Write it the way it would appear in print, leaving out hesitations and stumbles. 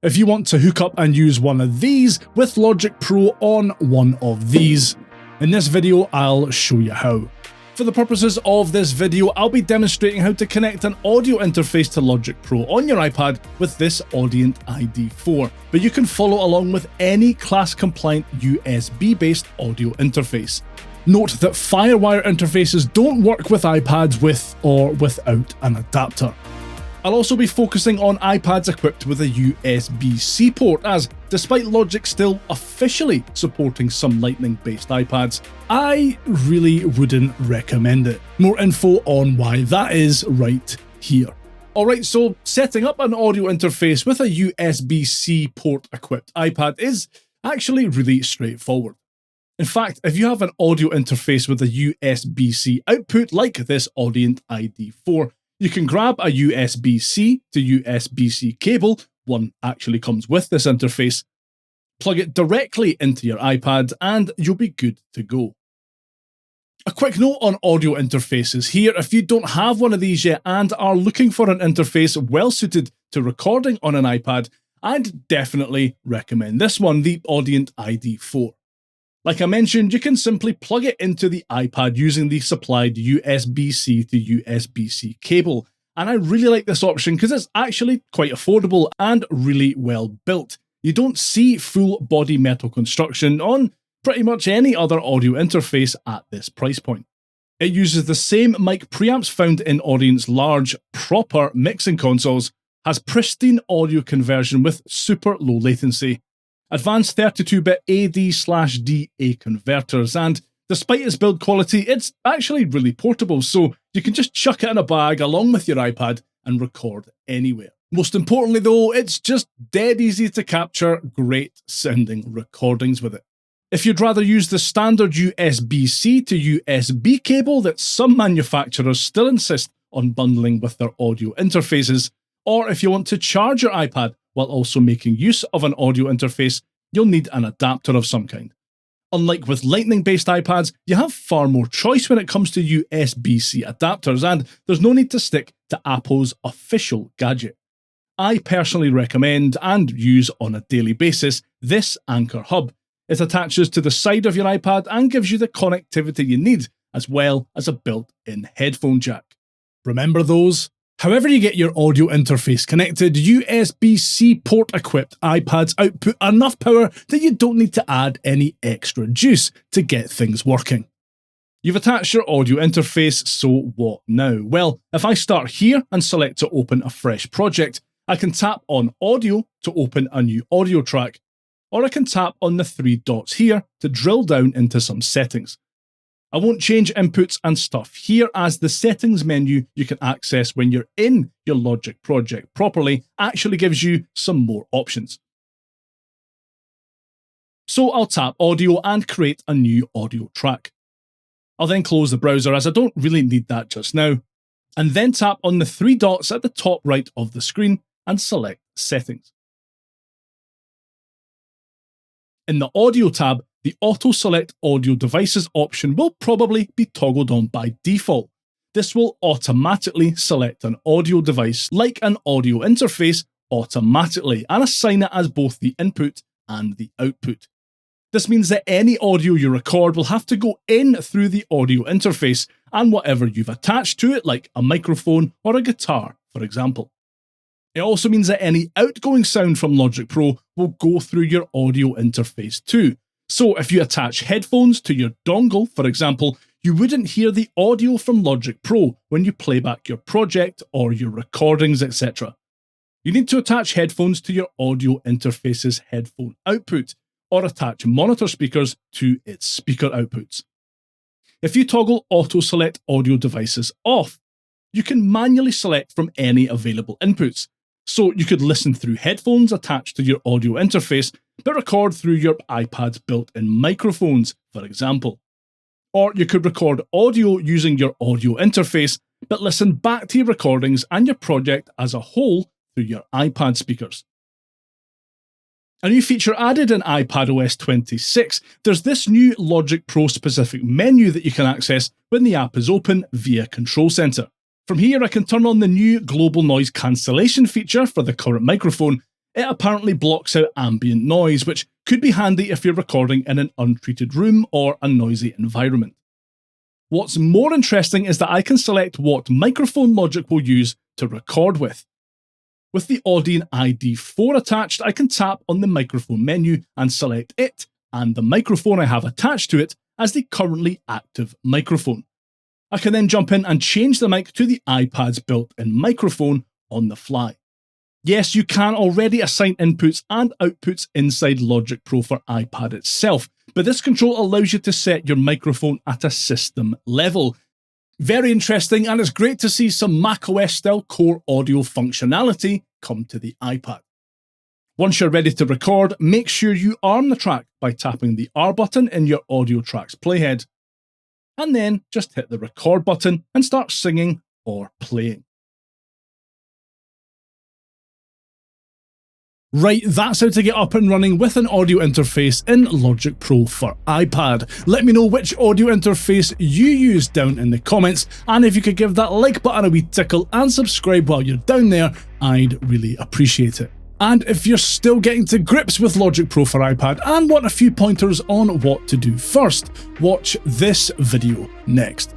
if you want to hook up and use one of these with Logic Pro on one of these. In this video, I'll show you how. For the purposes of this video, I'll be demonstrating how to connect an audio interface to Logic Pro on your iPad with this Audient ID4, but you can follow along with any class-compliant USB-based audio interface. Note that FireWire interfaces don't work with iPads with or without an adapter. I'll also be focusing on iPads equipped with a USB-C port, as despite Logic still officially supporting some Lightning-based iPads, I really wouldn't recommend it. More info on why that is right here. Alright, so setting up an audio interface with a USB-C port equipped iPad is actually really straightforward. In fact, if you have an audio interface with a USB-C output like this Audient ID4, you can grab a USB-C to USB-C cable, one actually comes with this interface, plug it directly into your iPad, and you'll be good to go. A quick note on audio interfaces here: if you don't have one of these yet and are looking for an interface well suited to recording on an iPad, I'd definitely recommend this one, the Audient ID4. Like I mentioned, you can simply plug it into the iPad using the supplied USB-C to USB-C cable, and I really like this option because it's actually quite affordable and really well built. You don't see full body metal construction on pretty much any other audio interface at this price point. It uses the same mic preamps found in Audient's large, proper mixing consoles, has pristine audio conversion with super low latency, advanced 32-bit AD/DA converters, and despite its build quality, it's actually really portable, so you can just chuck it in a bag along with your iPad and record anywhere. Most importantly though, it's just dead easy to capture great sounding recordings with it. If you'd rather use the standard USB-C to USB cable that some manufacturers still insist on bundling with their audio interfaces, or if you want to charge your iPad while also making use of an audio interface, you'll need an adapter of some kind. Unlike with Lightning-based iPads, you have far more choice when it comes to USB-C adapters, and there's no need to stick to Apple's official gadget. I personally recommend, and use on a daily basis, this Anker hub. It attaches to the side of your iPad and gives you the connectivity you need, as well as a built-in headphone jack. Remember those? However you get your audio interface connected, USB-C port-equipped iPads output enough power that you don't need to add any extra juice to get things working. You've attached your audio interface, so what now? Well, if I start here and select to open a fresh project, I can tap on Audio to open a new audio track, or I can tap on the three dots here to drill down into some settings. I won't change inputs and stuff here, as the settings menu you can access when you're in your Logic project properly actually gives you some more options. So I'll tap Audio and create a new audio track. I'll then close the browser, as I don't really need that just now, and then tap on the three dots at the top right of the screen and select Settings. In the Audio tab, the Auto Select Audio Devices option will probably be toggled on by default. This will automatically select an audio device like an audio interface automatically and assign it as both the input and the output. This means that any audio you record will have to go in through the audio interface and whatever you've attached to it, like a microphone or a guitar, for example. It also means that any outgoing sound from Logic Pro will go through your audio interface too. So if you attach headphones to your dongle, for example, you wouldn't hear the audio from Logic Pro when you play back your project or your recordings, etc. You need to attach headphones to your audio interface's headphone output, or attach monitor speakers to its speaker outputs. If you toggle Auto Select Audio Devices off, you can manually select from any available inputs. So you could listen through headphones attached to your audio interface, but record through your iPad's built-in microphones, for example. Or you could record audio using your audio interface, but listen back to your recordings and your project as a whole through your iPad speakers. A new feature added in iPadOS 26, there's this new Logic Pro specific menu that you can access when the app is open via Control Center. From here, I can turn on the new global noise cancellation feature for the current microphone, It apparently blocks out ambient noise, which could be handy if you're recording in an untreated room or a noisy environment. What's more interesting is that I can select what microphone Logic will use to record with. With the Audient ID4 attached, I can tap on the microphone menu and select it and the microphone I have attached to it as the currently active microphone. I can then jump in and change the mic to the iPad's built-in microphone on the fly. Yes, you can already assign inputs and outputs inside Logic Pro for iPad itself, but this control allows you to set your microphone at a system level. Very interesting, and it's great to see some macOS style core audio functionality come to the iPad. Once you're ready to record, make sure you arm the track by tapping the R button in your audio track's playhead, and then just hit the record button and start singing or playing. Right, that's how to get up and running with an audio interface in Logic Pro for iPad. Let me know which audio interface you use down in the comments, and if you could give that like button a wee tickle and subscribe while you're down there, I'd really appreciate it. And if you're still getting to grips with Logic Pro for iPad and want a few pointers on what to do first, watch this video next.